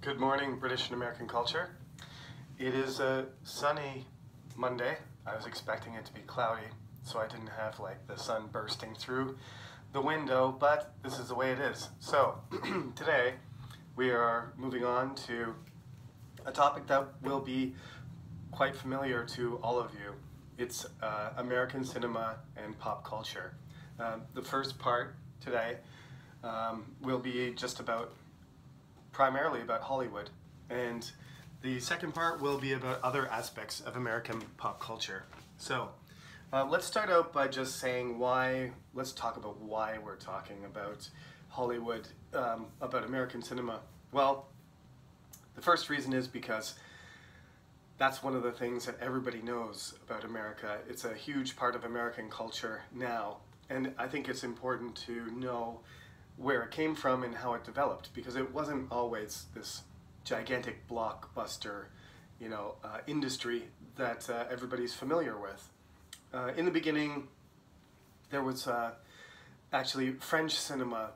Good morning, British and American culture. It is a sunny Monday. I was expecting it to be cloudy, so I didn't have like the sun bursting through the window, but this is the way it is. So today we are moving on to a topic that will be quite familiar to all of you. It's American cinema and pop culture. The first part today will be just primarily about Hollywood, and the second part will be about other aspects of American pop culture. So let's start out by just saying let's talk about why we're talking about Hollywood, about American cinema. Well, the first reason is because that's one of the things that everybody knows about America. It's a huge part of American culture now, and I think it's important to know where it came from and how it developed, because it wasn't always this gigantic blockbuster, industry that everybody's familiar with. In the beginning, there was actually French cinema.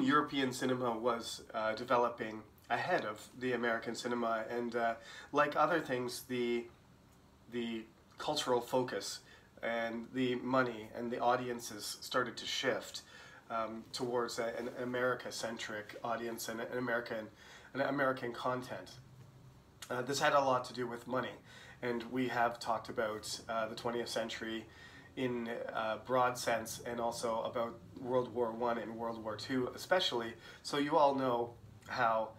European cinema was developing ahead of the American cinema, and like other things, the cultural focus and the money and the audiences started to shift towards an America-centric audience and American content. This had a lot to do with money, and we have talked about the 20th century in a broad sense, and also about World War I and World War II especially. So you all know how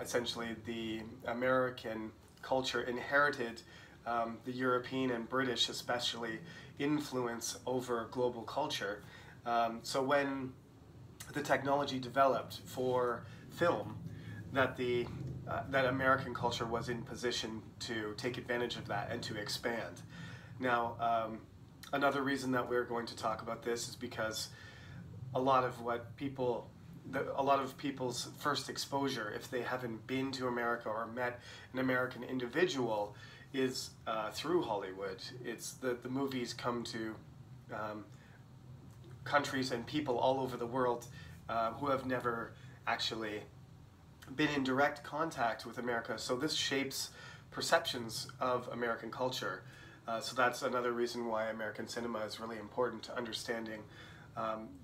essentially the American culture inherited the European and British especially influence over global culture. So when the technology developed for film, that American culture was in position to take advantage of that and to expand. Now, another reason that we're going to talk about this is because a lot of people's first exposure, if they haven't been to America or met an American individual, is through Hollywood. It's the movies come to countries and people all over the world who have never actually been in direct contact with America. So this shapes perceptions of American culture. So that's another reason why American cinema is really important to understanding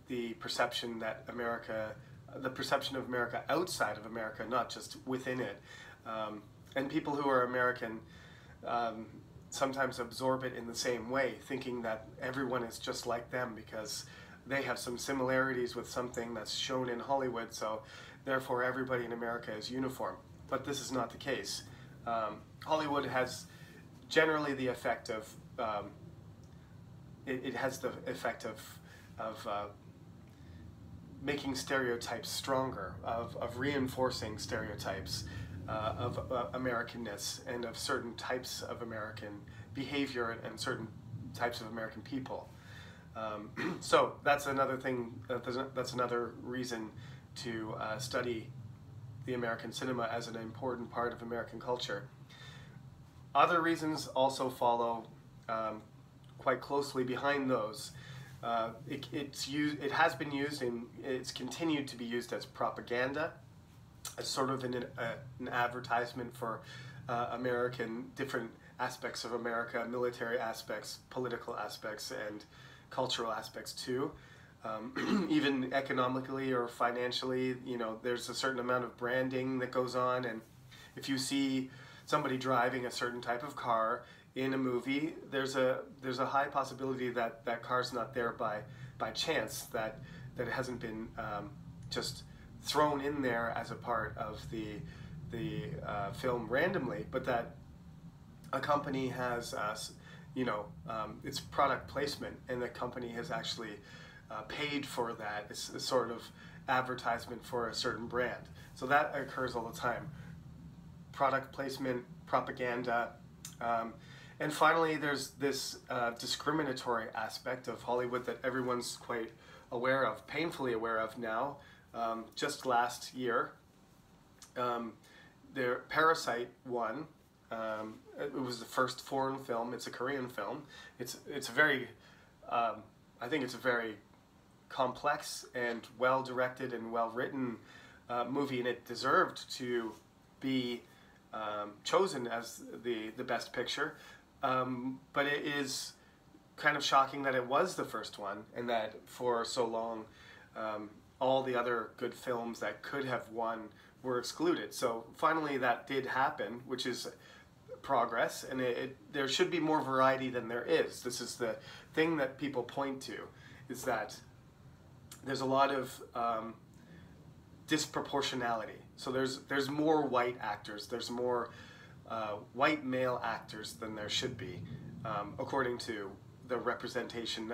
the perception of America outside of America, not just within it. And people who are American sometimes absorb it in the same way, thinking that everyone is just like them because they have some similarities with something that's shown in Hollywood, so therefore everybody in America is uniform. But this is not the case. Hollywood has generally the effect of, it has the effect of making stereotypes stronger, of reinforcing stereotypes of Americanness and of certain types of American behavior and certain types of American people. So that's another thing, that's another reason to study the American cinema as an important part of American culture. Other reasons also follow quite closely behind those. It has been used and it's continued to be used as propaganda, as sort of an advertisement for different aspects of America, military aspects, political aspects, and cultural aspects too. Even economically or financially, there's a certain amount of branding that goes on, and if you see somebody driving a certain type of car in a movie, there's a high possibility that that car's not there by chance, that it hasn't been just thrown in there as a part of the film randomly, but that a company has it's product placement, and the company has actually paid for that. It's a sort of advertisement for a certain brand. So that occurs all the time. Product placement, propaganda, and finally there's this discriminatory aspect of Hollywood that everyone's quite aware of, painfully aware of now. Just last year, Parasite won. It was the first foreign film. It's a Korean film. It's a very, I think it's a very complex and well directed and well written movie, and it deserved to be chosen as the best picture, but it is kind of shocking that it was the first one, and that for so long all the other good films that could have won were excluded. So finally that did happen, which is progress, and there should be more variety than there is. This is the thing that people point to, is that there's a lot of disproportionality. So there's more white actors, there's more white male actors than there should be, according to the representation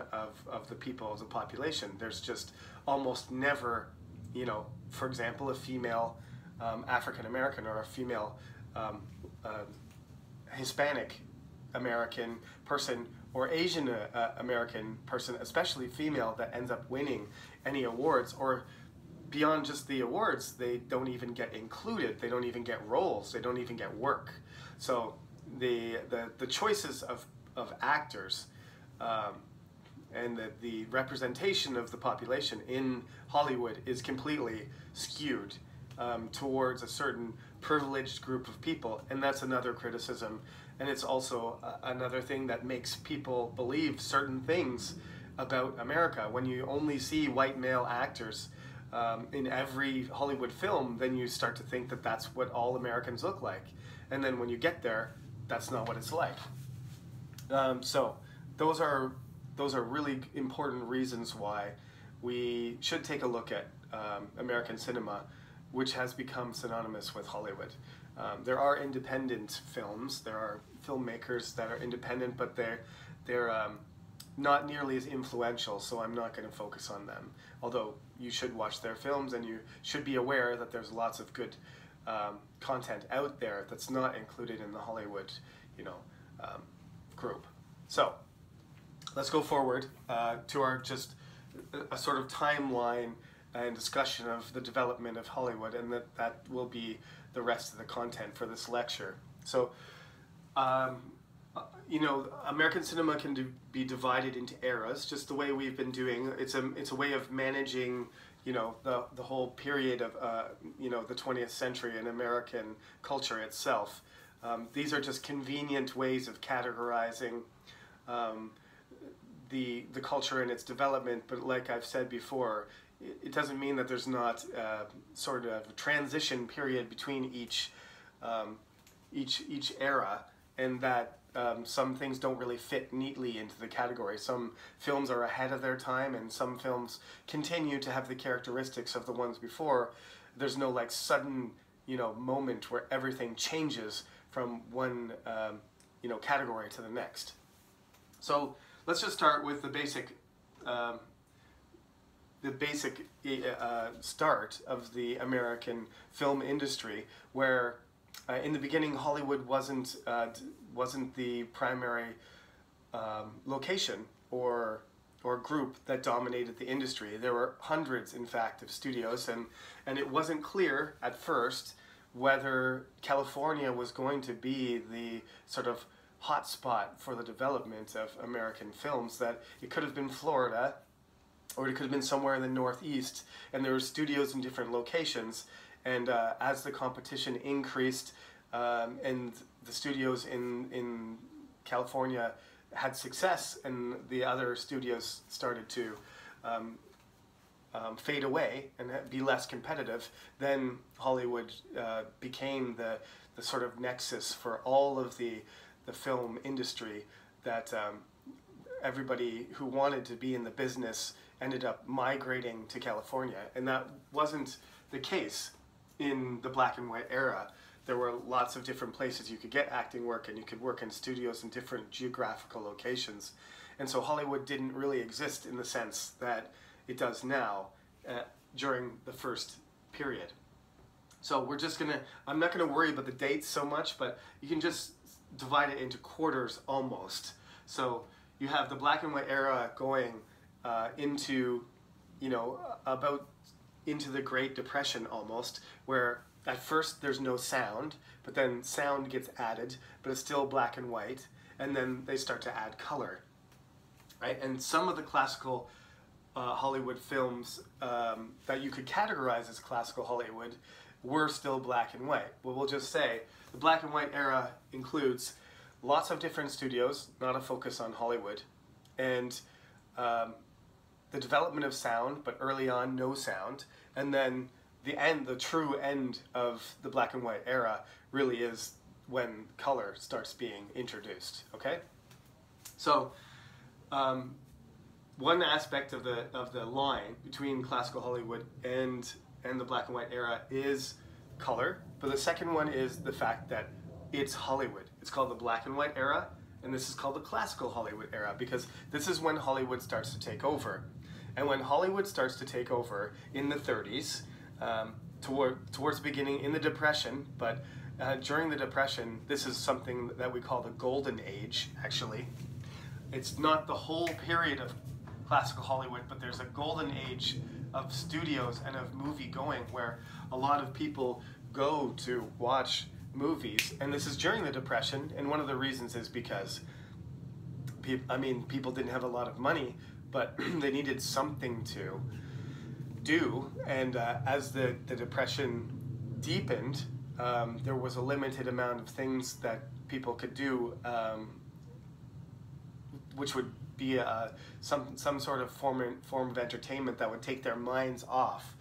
of the people of the population. There's just almost never, you know, for example, a female African American or a female Hispanic American person or Asian American person, especially female, that ends up winning any awards, or beyond just the awards, they don't even get included, they don't even get roles, they don't even get work. So the choices of actors and the representation of the population in Hollywood is completely skewed towards a certain privileged group of people, and that's another criticism. And it's also another thing that makes people believe certain things about America. When you only see white male actors in every Hollywood film, then you start to think that that's what all Americans look like. And then when you get there, that's not what it's like. So those are really important reasons why we should take a look at American cinema, which has become synonymous with Hollywood. There are independent films, there are filmmakers that are independent, but they're not nearly as influential, so I'm not going to focus on them. Although you should watch their films, and you should be aware that there's lots of good content out there that's not included in the Hollywood, you know, group. So let's go forward to our just a sort of timeline and discussion of the development of Hollywood, and that will be the rest of the content for this lecture. So, you know, American cinema can be divided into eras, just the way we've been doing. It's a way of managing, you know, the whole period of, you know, the 20th century and American culture itself. These are just convenient ways of categorizing the culture and its development, but like I've said before, it doesn't mean that there's not sort of a transition period between each era, and that some things don't really fit neatly into the category. Some films are ahead of their time, and some films continue to have the characteristics of the ones before. There's no like sudden, you know, moment where everything changes from one you know, category to the next. So let's just start with the basic start of the American film industry, where in the beginning Hollywood wasn't the primary location or group that dominated the industry. There were hundreds, in fact, of studios, and it wasn't clear at first whether California was going to be the sort of hotspot for the development of American films. That it could have been Florida, or it could have been somewhere in the Northeast, and there were studios in different locations. And as the competition increased and the studios in California had success and the other studios started to fade away and be less competitive, then Hollywood became the sort of nexus for all of the film industry, that everybody who wanted to be in the business ended up migrating to California. And that wasn't the case in the black and white era. There were lots of different places you could get acting work, and you could work in studios in different geographical locations. And so Hollywood didn't really exist in the sense that it does now during the first period. So we're just gonna, I'm not gonna worry about the dates so much, but you can just divide it into quarters almost. So you have the black and white era going into, you know, about into the Great Depression almost, where at first there's no sound, but then sound gets added, but it's still black and white, and then they start to add color, right? And some of the classical Hollywood films that you could categorize as classical Hollywood were still black and white. Well, we'll just say the black and white era includes lots of different studios, not a focus on Hollywood, and the development of sound, but early on no sound, and then the true end of the black and white era really is when color starts being introduced. Okay, so one aspect of the line between classical Hollywood and the black and white era is color, but the second one is the fact that it's Hollywood. It's called the black and white era, and this is called the classical Hollywood era because this is when Hollywood starts to take over. And when Hollywood starts to take over in the 30s, towards the beginning in the Depression, but during the Depression, this is something that we call the Golden Age, actually. It's not the whole period of classical Hollywood, but there's a golden age of studios and of movie going where a lot of people go to watch movies, and this is during the Depression, and one of the reasons is because people didn't have a lot of money, but they needed something to do, and as the Depression deepened, there was a limited amount of things that people could do, which would be some sort of form of entertainment that would take their minds off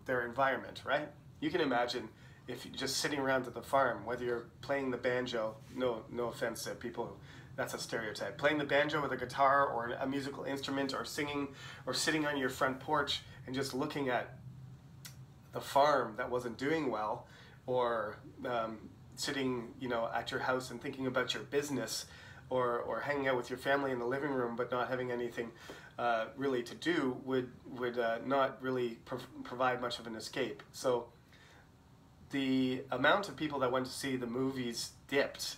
their environment, right? You can imagine if you're just sitting around at the farm, whether you're playing the banjo, no offense to people, that's a stereotype, playing the banjo with a guitar or a musical instrument, or singing, or sitting on your front porch and just looking at the farm that wasn't doing well, or sitting, at your house and thinking about your business, or hanging out with your family in the living room but not having anything really to do would not really provide much of an escape. So the amount of people that went to see the movies dipped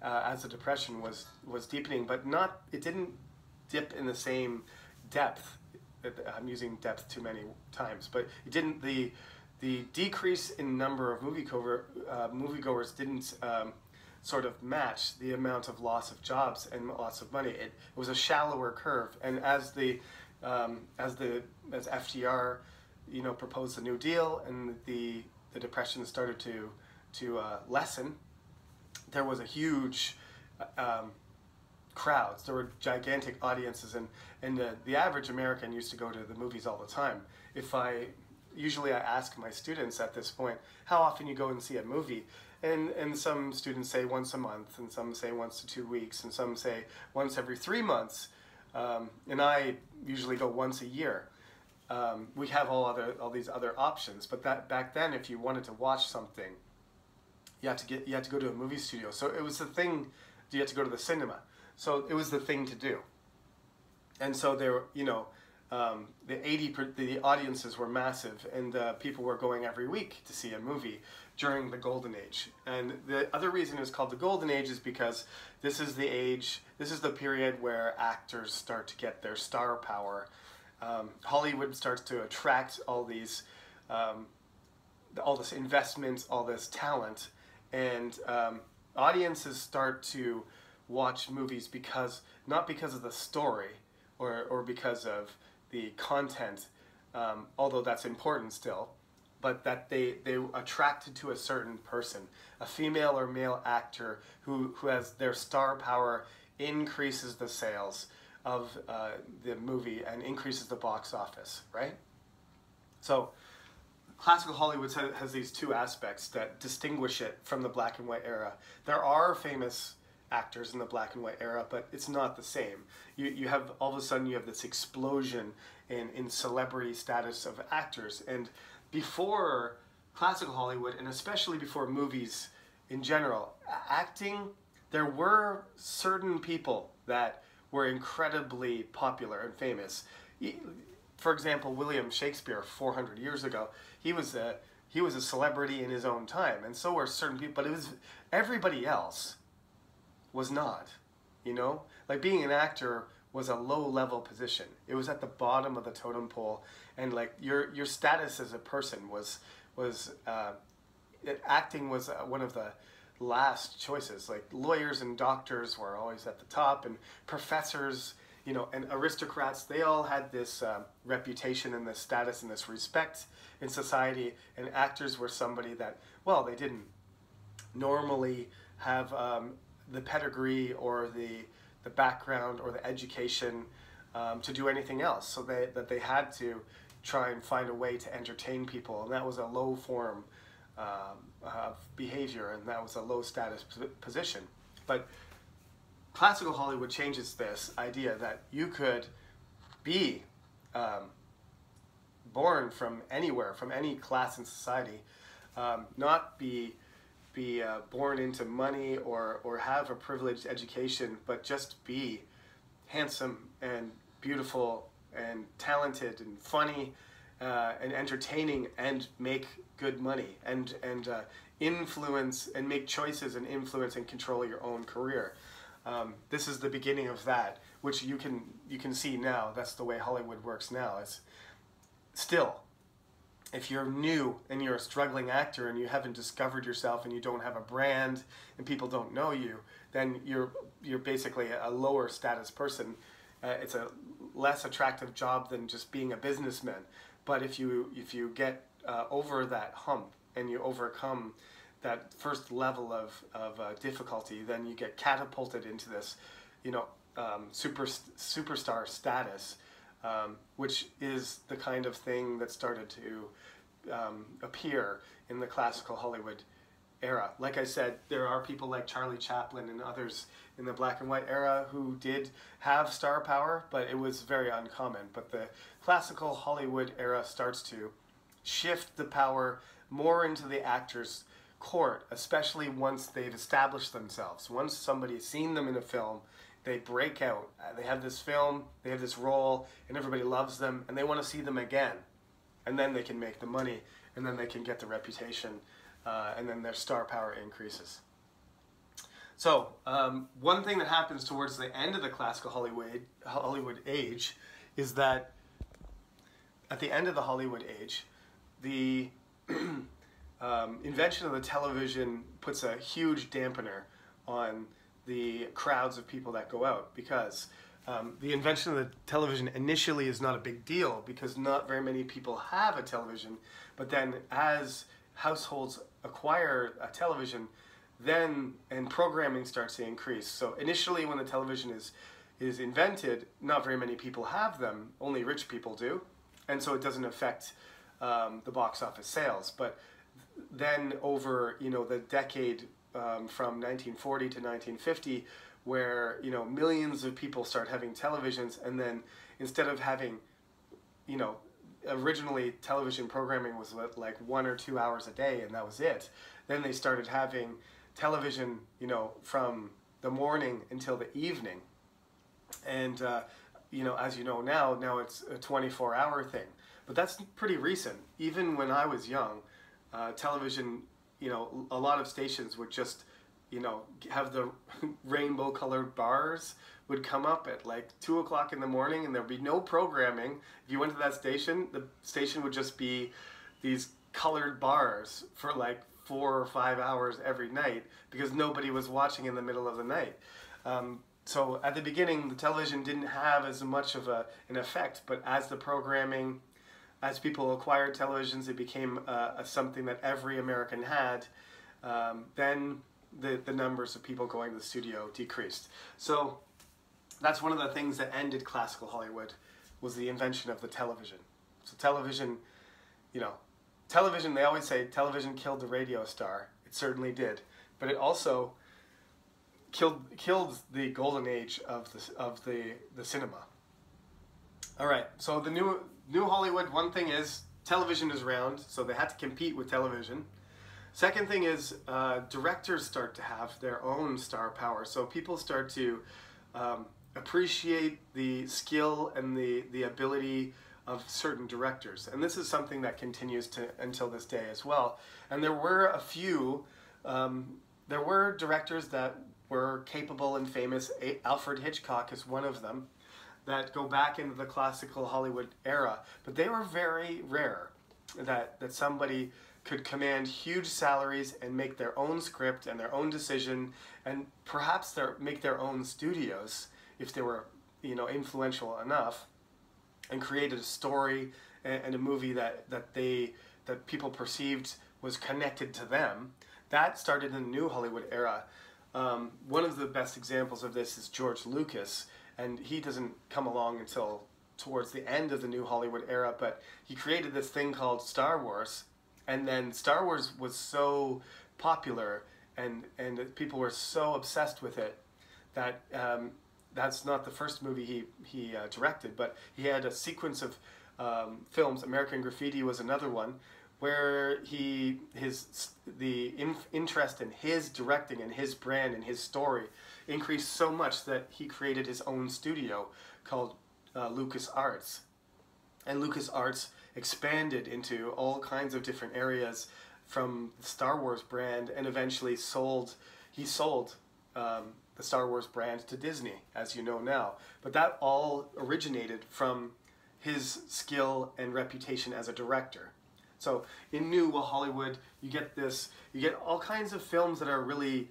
as the Depression was deepening, but it didn't dip in the same depth. I'm using depth too many times, but it didn't. The decrease in number of moviegoers didn't sort of match the amount of loss of jobs and loss of money. It was a shallower curve, and as FDR, proposed the New Deal and the Depression started to lessen, there was a huge crowds. There were gigantic audiences, and the average American used to go to the movies all the time. Usually I ask my students at this point, how often you go and see a movie? And some students say once a month, and some say once to 2 weeks, and some say once every 3 months. And I usually go once a year. We have all these other options, but back then, if you wanted to watch something, you had to go to a movie studio. So it was the thing. You had to go to the cinema. So it was the thing to do. And so there, the audiences were massive, and people were going every week to see a movie during the Golden Age. And the other reason it's called the Golden Age is because this is the period where actors start to get their star power. Hollywood starts to attract all this investment, all this talent, and audiences start to watch movies not because of the story or because of the content, although that's important still, but that they attracted to a certain person, a female or male actor who has their star power increases the sales of the movie and increases the box office, right? So classical Hollywood has these two aspects that distinguish it from the black and white era. There are famous actors in the black and white era, but it's not the same. You have, all of a sudden, you have this explosion in celebrity status of actors. And before classical Hollywood, and especially before movies in general, acting, there were certain people that were incredibly popular and famous. For example, William Shakespeare, 400 years ago, he was a celebrity in his own time, and so were certain people, but everybody else was not, Like being an actor was a low-level position. It was at the bottom of the totem pole, and like your status as a person was acting was one of the last choices. Like lawyers and doctors were always at the top, and professors, and aristocrats, they all had this reputation and this status and this respect in society, and actors were somebody that, well, they didn't normally have the pedigree or the background or the education to do anything else, so they had to try and find a way to entertain people, and that was a low form of behavior, and that was a low status position. But classical Hollywood changes this idea that you could be born from anywhere, from any class in society, not be born into money or have a privileged education, but just be handsome and beautiful and talented and funny and entertaining and make good money and influence and make choices and influence and control your own career. This is the beginning of that, which you can see now. That's the way Hollywood works now. It's still, if you're new and you're a struggling actor and you haven't discovered yourself and you don't have a brand and people don't know you, then you're basically a lower status person. It's a less attractive job than just being a businessman. But if you get over that hump and you overcome that first level of difficulty, then you get catapulted into this, superstar status, which is the kind of thing that started to appear in the classical Hollywood era. Like I said, there are people like Charlie Chaplin and others in the black and white era who did have star power, but it was very uncommon. But the classical Hollywood era starts to shift the power more into the actor's court, especially once they've established themselves. Once somebody's seen them in a film, they break out. They have this film, they have this role, and everybody loves them, and they want to see them again. And then they can make the money, and then they can get the reputation, and then their star power increases. So, one thing that happens towards the end of the classical Hollywood age is that at the end of the Hollywood age, the invention of the television puts a huge dampener on the crowds of people that go out, because the invention of the television initially is not a big deal because not very many people have a television, but then as households acquire a television, and programming starts to increase. So initially when the television is invented, not very many people have them, only rich people do, and so it doesn't affect the box office sales. But then over the decade from 1940 to 1950, where millions of people start having televisions, and then instead of having originally television programming was like 1 or 2 hours a day and that was it, then they started having television from the morning until the evening, and as you know now it's a 24-hour thing. But that's pretty recent. Even when I was young, television, a lot of stations would just, have the rainbow colored bars would come up at like 2 o'clock in the morning, and there'd be no programming. If you went to that station, the station would just be these colored bars for like 4 or 5 hours every night because nobody was watching in the middle of the night. So at the beginning, the television didn't have as much of an effect, but as the programming, as people acquired televisions, it became something that every American had. Then the numbers of people going to the studio decreased. So that's one of the things that ended classical Hollywood, was the invention of the television. So television, television, they always say television killed the radio star. It certainly did. But it also killed the golden age of the cinema. All right, so the new Hollywood, one thing is television is round, so they had to compete with television. Second thing is directors start to have their own star power. So people start to appreciate the skill and the ability of certain directors. And this is something that continues until this day as well. And there were a few, there were directors that were capable and famous. Alfred Hitchcock is one of them, that go back into the classical Hollywood era. But they were very rare, that somebody could command huge salaries and make their own script and their own decision, and perhaps make their own studios if they were influential enough and created a story and a movie that people perceived was connected to them. That started in the New Hollywood era. One of the best examples of this is George Lucas, and he doesn't come along until towards the end of the New Hollywood era, but he created this thing called Star Wars, and then Star Wars was so popular and people were so obsessed with it that that's not the first movie he directed, but he had a sequence of films. American Graffiti was another one, where the interest in his directing and his brand and his story increased so much that he created his own studio called LucasArts. And LucasArts expanded into all kinds of different areas from the Star Wars brand, and eventually sold the Star Wars brand to Disney, as you know now. But that all originated from his skill and reputation as a director. So in New Hollywood, you get all kinds of films that are really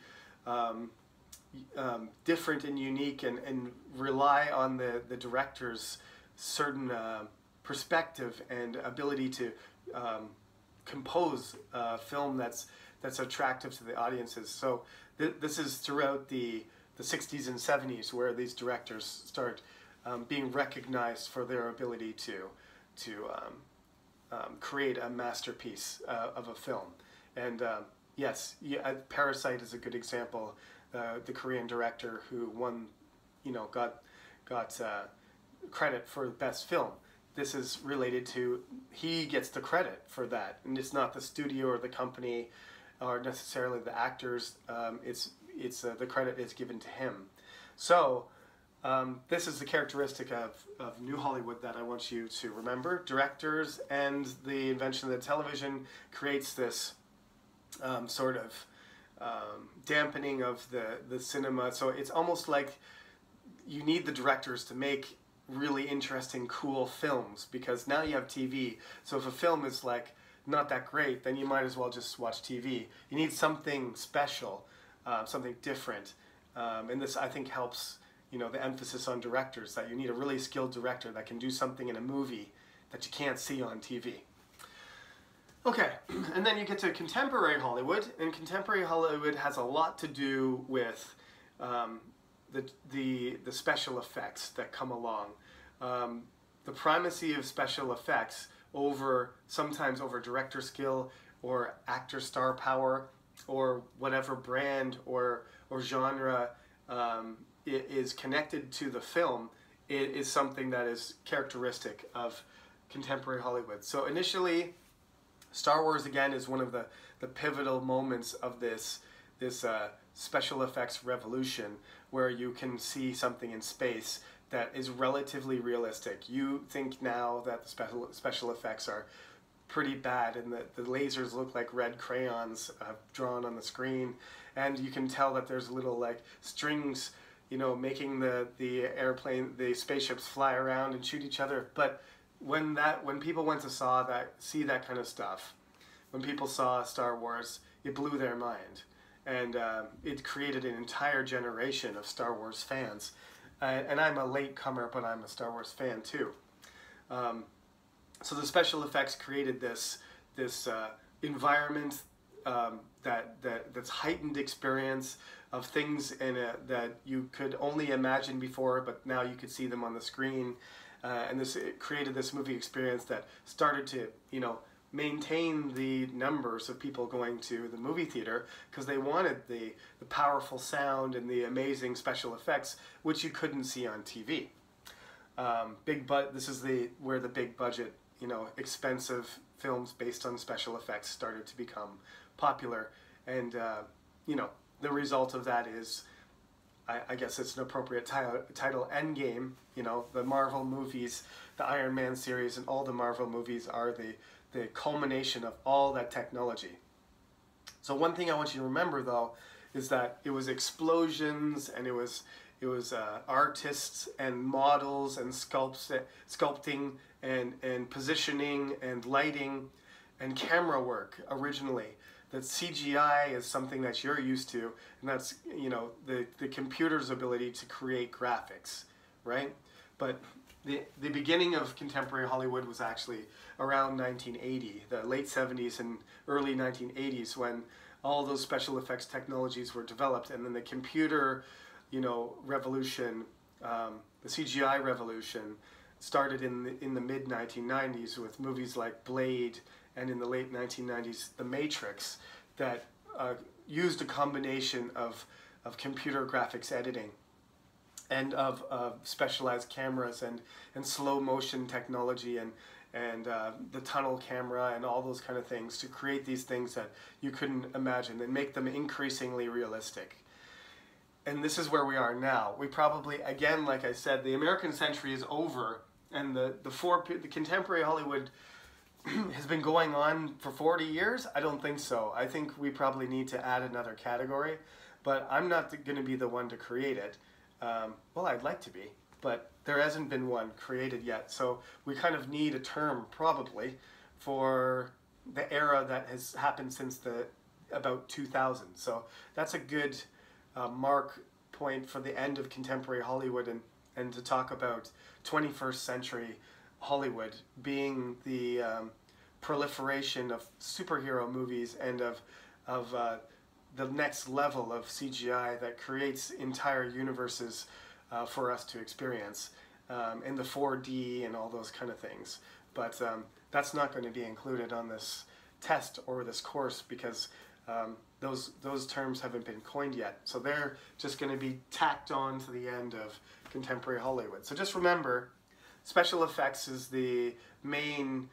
different and unique, and rely on the director's certain perspective and ability to compose a film that's attractive to the audiences. So this is throughout the 60s and 70s where these directors start being recognized for their ability to create a masterpiece of a film. And yes, Parasite is a good example. The Korean director who won, got credit for best film. This is related to, he gets the credit for that, and it's not the studio or the company or necessarily the actors. It's the credit is given to him. So this is the characteristic of New Hollywood that I want you to remember. Directors and the invention of the television creates this sort of dampening of the cinema. So it's almost like you need the directors to make really interesting, cool films, because now you have TV. So if a film is like not that great, then you might as well just watch TV. You need something special, something different, and this, I think, helps the emphasis on directors, that you need a really skilled director that can do something in a movie that you can't see on TV. Okay, and then you get to contemporary Hollywood, and contemporary Hollywood has a lot to do with the special effects that come along. The primacy of special effects sometimes over director skill or actor star power or whatever brand or genre is connected to the film. It is something that is characteristic of contemporary Hollywood. So initially, Star Wars again is one of the pivotal moments of this special effects revolution, where you can see something in space that is relatively realistic. You think now that the special effects are pretty bad and that the lasers look like red crayons drawn on the screen, and you can tell that there's little like strings, making the spaceships fly around and shoot each other. But when people went to see that kind of stuff, when people saw Star Wars, it blew their mind, and it created an entire generation of Star Wars fans. And I'm a late comer, but I'm a Star Wars fan too. So the special effects created this environment that's heightened experience of things that you could only imagine before, but now you could see them on the screen. And it created this movie experience that started to maintain the numbers of people going to the movie theater, because they wanted the powerful sound and the amazing special effects, which you couldn't see on TV. This is where the big budget, expensive films based on special effects started to become popular, and the result of that is, I guess it's an appropriate title, Endgame. The Marvel movies, the Iron Man series, and all the Marvel movies are the culmination of all that technology. So one thing I want you to remember, though, is that it was explosions, and it was artists and models and sculpting and positioning and lighting and camera work originally. That CGI is something that you're used to, and that's the computer's ability to create graphics, right? But the beginning of contemporary Hollywood was actually around 1980, the late 70s and early 1980s, when all those special effects technologies were developed, and then the computer, revolution, the CGI revolution started in the mid 1990s with movies like Blade, and in the late 1990s, The Matrix, that used a combination of computer graphics editing and of specialized cameras and slow motion technology and the tunnel camera and all those kind of things to create these things that you couldn't imagine and make them increasingly realistic. And this is where we are now. We probably, again, like I said, the American century is over, and the contemporary Hollywood has been going on for 40 years? I don't think so. I think we probably need to add another category, but I'm not going to be the one to create it. Well, I'd like to be, but there hasn't been one created yet. So we kind of need a term, probably, for the era that has happened since about 2000. So that's a good mark point for the end of contemporary Hollywood, and to talk about 21st century Hollywood being the proliferation of superhero movies and of the next level of CGI that creates entire universes for us to experience, in the 4D and all those kind of things. But that's not going to be included on this test or this course, because those terms haven't been coined yet. So they're just going to be tacked on to the end of contemporary Hollywood. So just remember, special effects is the main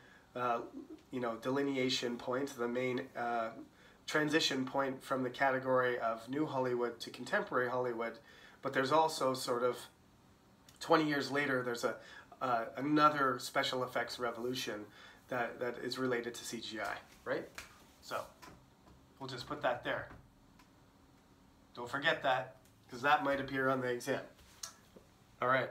delineation point, the main transition point from the category of New Hollywood to contemporary Hollywood. But there's also sort of 20 years later, there's another special effects revolution that is related to CGI, right? So we'll just put that there. Don't forget that, because that might appear on the exam. All right.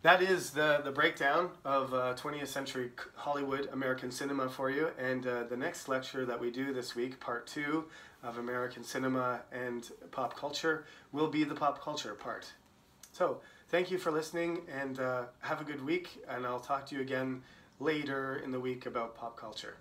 That is the breakdown of 20th century Hollywood American cinema for you. And the next lecture that we do this week, part 2 of American cinema and pop culture, will be the pop culture part. So thank you for listening, and have a good week. And I'll talk to you again later in the week about pop culture.